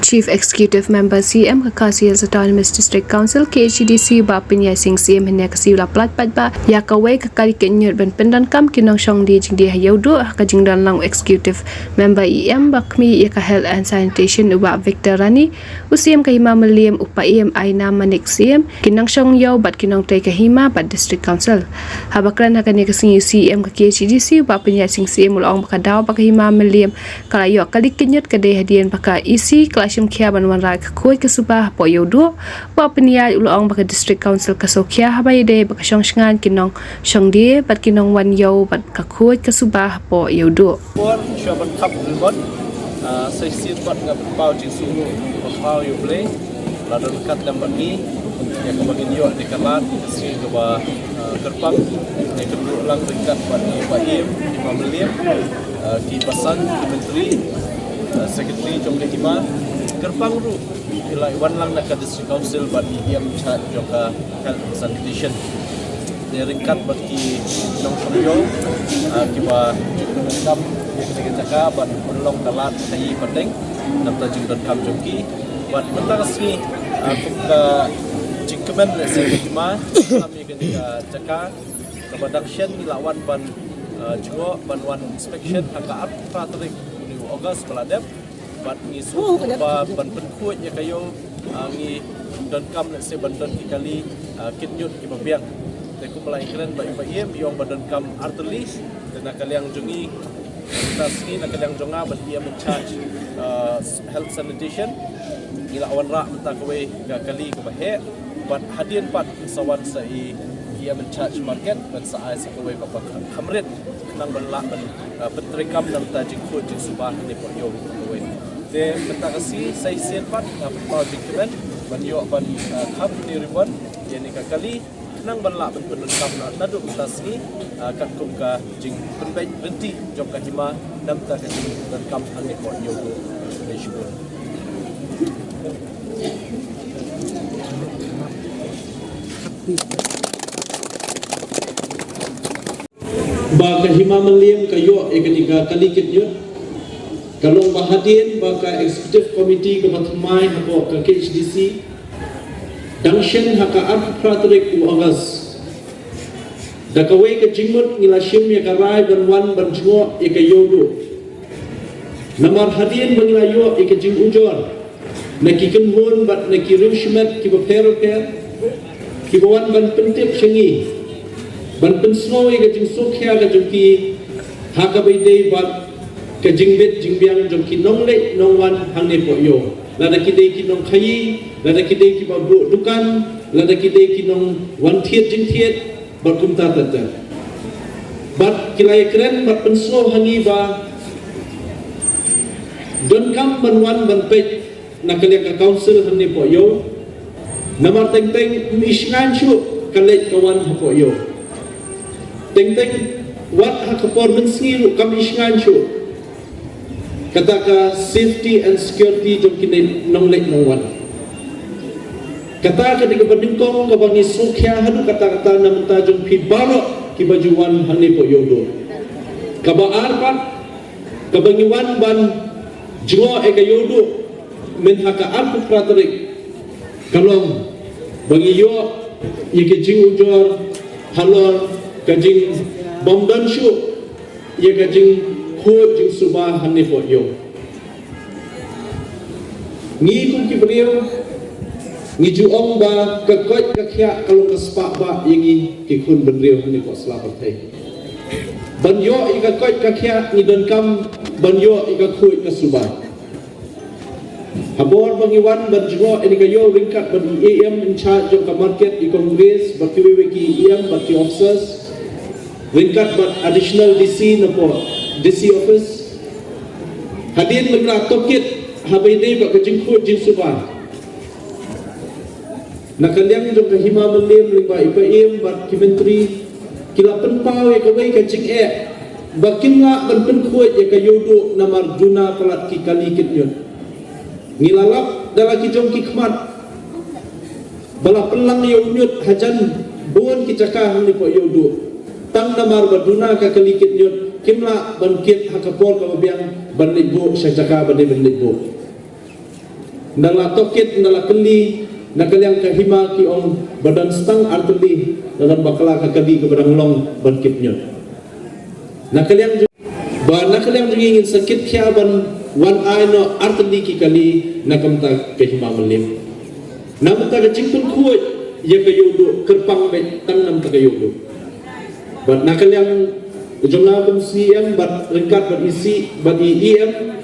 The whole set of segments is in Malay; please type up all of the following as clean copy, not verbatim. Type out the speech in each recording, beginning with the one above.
Chief Executive Member CM Kakasias Autonomous District Council KHDC Bapin Yasing CM hanya kasiula plat padba ya kawai kakali kenyut ban pendan kam kinong shong di jing di hayaudu kajing dan lang Executive Member EM bakmi ya ka Health and Sanitation uba Victor Rani UCM kahima meliam upa EM aina manik CM kinong shong yau bat kinong tay kahima bat District Council habakran hakan ya kasing UCM ka KHDC Bapin Yasing CM ulong bakadaw bakahima meliam kalayo kali kenyut kadai hadian baka isi Kasim kia banwan rai koi kesubah po yodo wa peniai ulong baka District Council kasokia habai de baka shong shngan kinong shong die bat kinong wan yo bat ka koi kesubah po yodo por shaban kap ribon sai sit bat ngap pau jing sunu pau yo play ladon kat dan bagi yang kebagin yo di kalat si coba kerpang yang kedua ulang ringkat bat baim 5 million di pasan menteri Secretary Jomle Hima Kerpang ru ilai wan lang nak District Council bagi yang chat joka health and sanitation dia ringkat bagi nong somyo kiba jukun kam dia kena jaga ban ulong talat tai penting nam tajung dan kam joki ban mentang asli kuka jingkemen Secretary Hima kami kena jaga production lawan ban jungo ban wan inspection haka patrik August peladap bat ni su ba ban penkuat ya kayo ngi don kam nak se ban don kali kitnyut ki babiang te ku pelai keren ba ibaiem yong ban don kam artelis dan kaliang jungi tasni nak kaliang jonga ban dia mencharge health sanitation ila awan ra menta kowe ga kali ke bahe bat hadian pat sawan sai ia mencharge market ban saai sakowe ba khamret nang ban la ban pentrikam nam ta jingkut jing subah ni po yo kowe de menta kasi sai sen pat pa jingkemen ban yo ban kham ni ribon yani ka kali nang ban la ban pentrikam na du tasni kat kum ka jing penbai berhenti job ka hima nam ta ka jing dan kam ni po yo ni syukur baka hima meliam kayo ekanika kalikit yun kalong bahadin baka executive committee ke batmai hapo ke KHDC dangshen haka arpratrik u agas dakawai ke jingmut ngilashim ya karai ban wan ban jungo e kayodo namar hadin bangilayo e ke jing ujor nakikin hon bat nakirim shmet ki bapero per ki bawan ban pentip shengi ban pensoi ga jing sokya ga jungki haka baidei bat ka jingbet jingbiang jungki nongle nongwan hangne po yo lada kidei ki nong khayi lada kidei ki babu dukan lada kidei ki nong wan thiet jing thiet bat kumta tata bat kilai keren bat penso hangi ba don kam ban wan ban pet nakalya ka council hangne po yo namar teng teng misngan chu kalet kawan po yo teng-teng wat hakapor mensiru kami isngan syu kataka safety and security jom kini nonglek nongwan kataka di kabandingkong kabangi sukya hadu kata-kata namenta jom pi barok ki bajuwan hangne po yodo kabaar pat kabangi wan ban jungo e kayodo men haka arpu praterik kalong bangi yo yike jing ujor halor kajing bomdan syu ye kajing ho jing subah hanne po yo ngi kum ki beliau ngi ju ong ba ka koi ka khya kalau ka spa ba yengi ki kun beliau hanne po selamat thai ban yo i ka koi ka khya ni don kam ban yo i ka khoi ka subah habor bangiwan ban jo ini ka yo ringkat ban AM in charge of market i congress ba ki ki AM ba ki officers ringkat bat additional DC napo DC office hadin mengra tokit habai dei ba kajing khut jing subah nakaliang jong hima melim lingba ipaim bat kimentri kila penpau e kawai kajing bakim nga ban penkhut e kayodo namar juna pelat ki kalikit yun ngilalap dalaki jong ki khmat bala pelang yo nyut hajan bon ki cakah ni po yodo tang namar baduna ka kalikit yun kimla ban kit hakapor ka biang ban libo sa caka ban libo Nala tokit nala keli nakaliang kahima ki ong badan stang arteli dalam bakala kakali ke barang long berkipnya. Nakaliang ingin sakit kia ban wan ai no arteli ki kali nakamta kahima melim. Namta ka jingkun kuat ya kayodo kerpang be tang nam kayodo. Ban nakaliang jumlah CM bat ringkat bat isi bat EM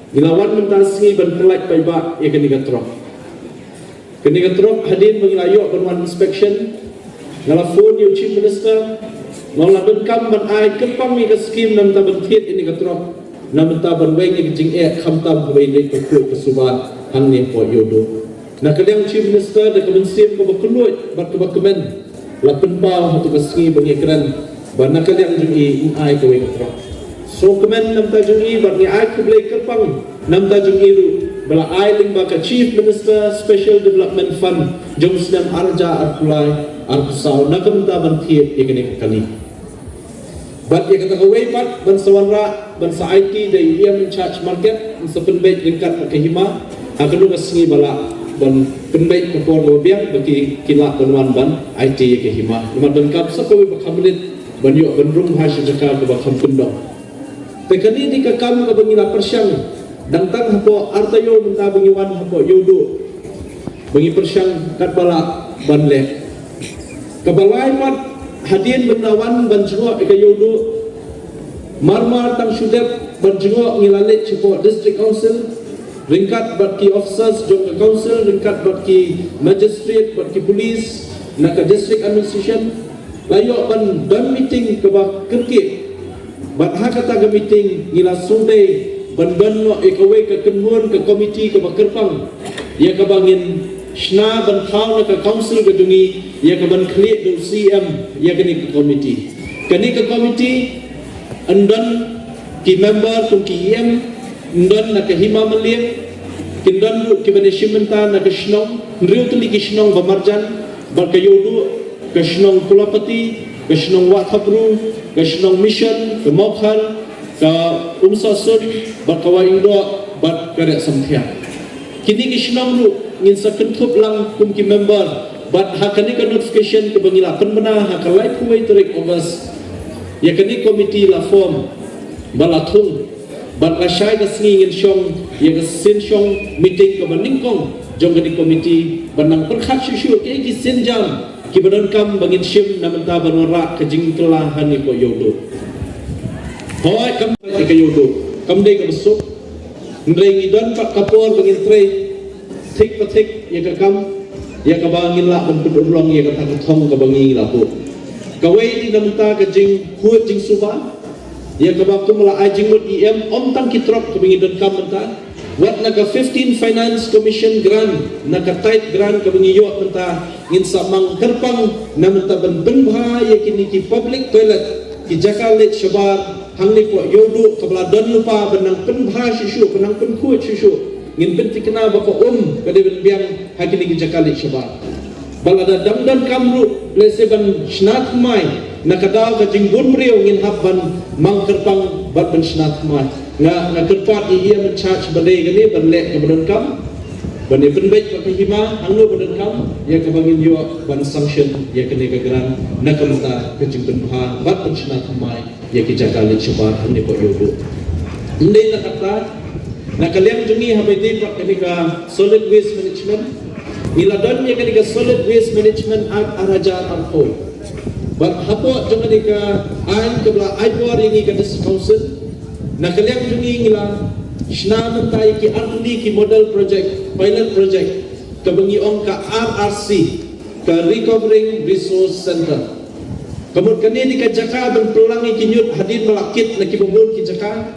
Gilawan mentasi ban perlait paiba ia kini gatrok. Kini gatrok hadin mengilayo ban inspection ngala phone you chief minister ngala ban kam ban ai kepang mi ka scheme nam ta ban thiet ini gatrok nam ta ban wei ni jing e kham ta wei ni ko ku subat hang ni po yodo. Na kadang chief minister de kabin sim ko bakuluit bat ko bakmen la penpa hatu ka ski ban ekran ban na kadang jing e ai ko wei gatrok. So kemen nam ta jungi bat ni ai kublai kerpang nam ta jungi lu bala ai ling ba ka chief minister special development fund jom snam arja arpulai arpusau nakam ta ban thiet ekene kali bat ye kata kawai bat ban sawanra ban sa IT de in charge market sa penbait ringkat ka hima akanu ka singi bala ban penbait ka por lo biang bagi kila ban ban IT ke hima ban kap sa kawai ba khamlit ban yo ban rum ha shi jaka ba kham pendong Tekani di kakam ka bangila persyang dangtang hapo artayo menta bangiwan hapo yodo bangi persyang kat bala banle kabalai mat hadin bendawan banjungo eka yodo marmar tang sudep banjungo ngilale cipo district council ringkat bat ki officers jong council ringkat bat ki magistrate bat ki police naka district administration layo ban meeting ke ba kerkit bat hakata ga meeting ngila sunday ban no ikawe ka kenhun ke komiti ke bakerpang ya ka bangin shna ban thau na ka council ga dungi ya ka ban khle do CM ya ka ni ka komiti andan ki member tum ki EM andan na ka hima malim kindan lu ki bani shimenta na ka shnong riu tu ki shnong ba marjan ba ka yodu ka shnong kulapati ka shnong wa thapru Kashnong mission, ke Mokhan, ke Umsasun, bat kawai indo, bat karek samthia. Kini kishnong lu, ngin sa kentup lang kumki member, bat hakani ka notification ke bangila penbena, hakalai kuwai terik obas. Ya kani komiti la form, balatung, bat lasyai ka singi ngin syong, ya ka sin syong meeting ke baningkong, jom kani komiti, banang perkhat syusyu, kaya ki sin jam, Kibadan kam bangin shim namenta banora kajing telah hani ko yodo. Hoy kam ka yodo. Kam dei ka besuk. Ndrei ngidon pak kapor bangin trei. Tik patik ya ka kam ya ka bangin la ban pedulong ya ka thong ka bangin la ko. Kawai di namenta kajing huat jing suba. Ya ka bak tu mala ajing mut EM om tang kitrok ka bangin don kam menta. Wat naka 15 Finance Commission grant naka tight grant ka bangiyo menta ngin sa mang kerpang na menta ban benbha ya kini ki public toilet ki jakalit shabar hangni ko yodo kabla don lupa benang penbha shishu benang penkuat shishu ngin penti kena bapa kade ben biang hakini ki jakalit shabar balada damdan kamru lese ban shnat mai nakadaw ka jingbun priyo ngin habban mang kerpang bat ban shnat mai nga kerpat ia men-charge badai gani berlek ke badan kam bani penbaik pakai hima hanglo badan kam ya ke bangin yo ban sanction ya kene ke geran nakamta ke jingpen bha bat penchna thamai ya ke jakali chabar hane ko yodo inde na kata nakaliam jungi habedi pak kene ka solid waste management niladon ya kene ka solid waste management araja arpo bat hapo jungi ka ain ke bla aibor ini ka district council nakaliang jungi ngila shna mentai ki arli ki model project pilot project kabangi ong ka RRC ka recovering resource center kamut kani di ka jaka ban pelangi ki nyut hadin malakit na ki bubul ki jaka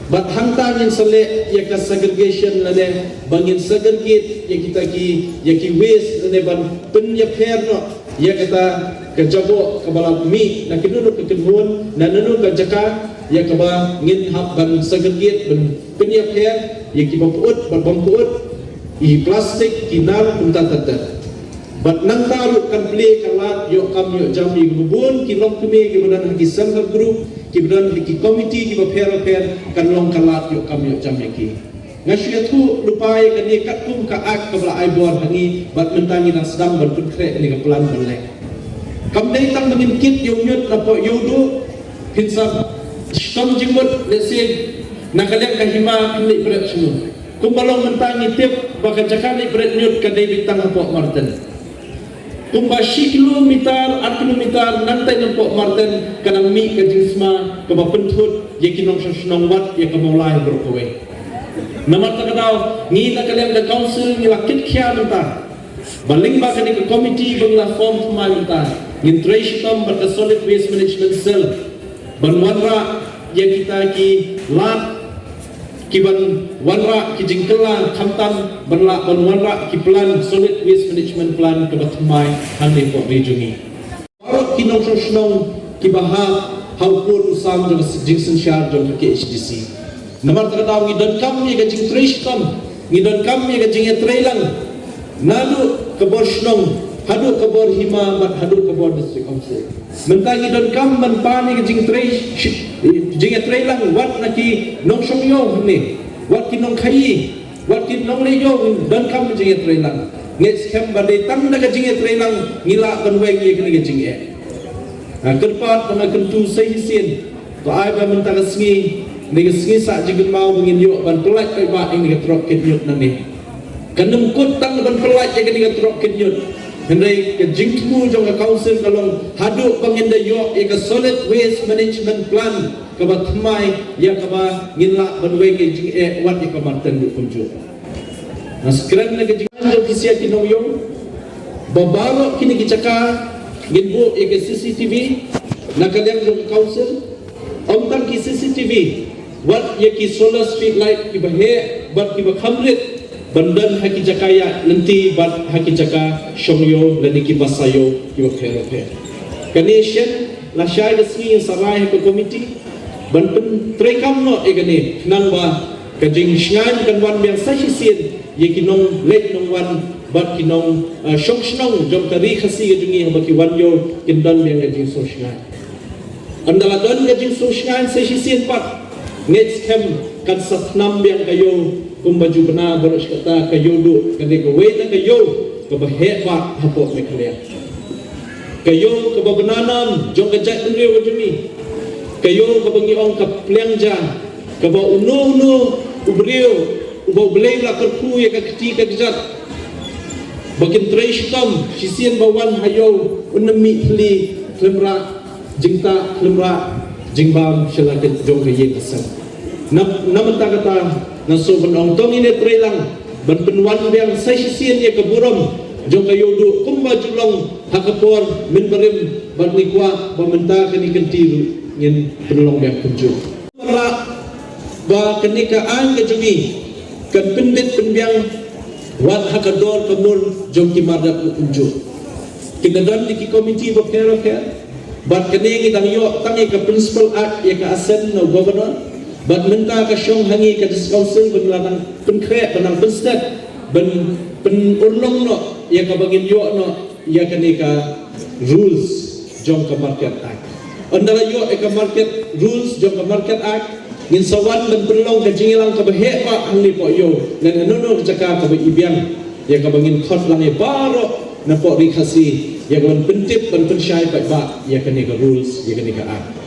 bat hangta ngin sale ya ka segregation lane bangin segregate ya kita ki waste lane ban penya perno ya kata kejabo kabala mi na kinunu ke kenhuan na nanu ka jaka ya kaba ngin hab ban segregate ban penyap her ya ki bapuut ban bapuut I plastik kinar punta tata bat nang taru kan play kalat yo kam yo jam I gubun ki long kumi ki badan ki self group ki badan ki committee ki ba per kan long kalat yo kam yo jam ki Ngasya tu lupai kan ni kat kum ka ak ka bla ai bor hangi bat mentangi nang sedang ban pun krek ni ka pelan belek. Kam dei tang mengin kit yo nyut na po yo do hinsap stom jimut lesi nakalek ka hima kini berat semua. Kum balong mentangi tip baka jakani berat nyut ka dei bitang po Martin. Kum ba 10 kilometer 8 kilometer nantai na po Martin kanang mi ka jinsma ka ba pentut ye kinong snong wat ye ka mulai berkowe. Namar takadaw ni nakalem the council ni lakit kya menta baling ba kani ka committee bangla form thumai menta ngin trashtom but the solid waste management cell banwanra ya kita ki lat ki ban wanra ki jingkela khamtam banla banwanra ki plan solid waste management plan ka bathumai hande ko regioni aro kinong snong ki baha haupur usam jong jingsen shar jong ke HDC Namar takadaw ngidon kam ni gajing trashtom ngidon kam ni gajing trailang nadu kabor snong hadu kabor hima bat hadu kabor district council mentang ngidon kam man pani gajing trash jing trailang wat naki nong somyo ni wat ki nong khai wat ki nong leyo don kam jing trailang ngets kam bade tang na gajing trailang ngila banweng ye kini gajing e kerpat na kentu sehisen to ai ba mentang sngi ni sengi sak jigun mau mengin yo ban pelat kai ba ing ni trok ket yut nani kanum kut tang ban pelat ye ni trok ket yut hendai ke jingmu jong council kalong hadu pangenda yo e ka solid waste management plan ka ba thmai ya ka ba nginla ban we ke jing e wat e ka marten du kunju naskran na ke jing jo kisia kinong yo babaro kini kichaka ginbu e ke CCTV nakaleng jong council omtan ki CCTV wat ye ki solar street light ki bahe bat ki bakhamrit bandan haki jakaya nanti bat haki jaka shomyo lani ki basayo ki bakherope kanishen la shai dasmi sarai ko committee ban pen trekam no egane nang ba kajing shngan kan wan yang sahisen ye ki nong let nong wan bat ki nong shok shnong jom tari khasi ge jungi ba ki wan yo kin dan yang kajing so shngan andala don kajing so shngan sahisen pat Ngets kem kan satnam yang kayo kumbaju bena boros kata kayo do kade ko wait na kayo ka bahe ba hapo me kale kayo ka bananam jong ka jat nri wajumi kayo ka bangi ong ka plengja ka ba uno ubrio ubo blay la kerpu ya ka kiti ka jat bakin trashtom sisien bawan hayo unami hli klemra jingta klemra jingbam shalaket jong ka ye kasam namata kata naso benong tong ini trelang ban penwan yang sesien ye keburam jong kayo du kumba julong hakapor min berim ban nikwa bamenta kini kentiru ngin penolong yang kunju ra ba kenikaan ke jungi kan pendit penbiang wat hakador kemul jong ki mardat kunju kinadan di komiti bakero ke bat kene ngitang yo tangi ke principal act ye ka asen no governor bat menta ka syong hangi ka council benlanang penkre benang penstat ben urlong no ya ka bagin yo no ya kene ka rules jong ka market act andala yo ka market rules jong ka market act ngin sawan ben penlong ka jingilang ka bahe pa ang lipo yo nan anono jaka ka ibiang ya ka bagin khot lang e baro na po rikasi ya ka pentip ben pensyai pa ba ya kene ka rules ya kene ka act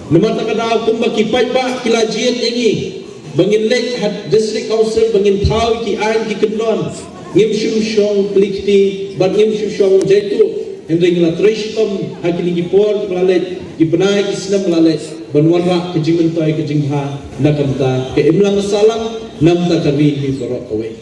Namar takadaw kung makipay ba kilajian ini bangin lek had district council bangin thaw ki ain ki kedlon ngim syong plikti bat ngim syong jaitu hendring la trashtom hakini ki por plalet ki benai ki sinam lalet banwara ke jingentoy ke jingha nakamta ke imlang salam namta kabi hi borok away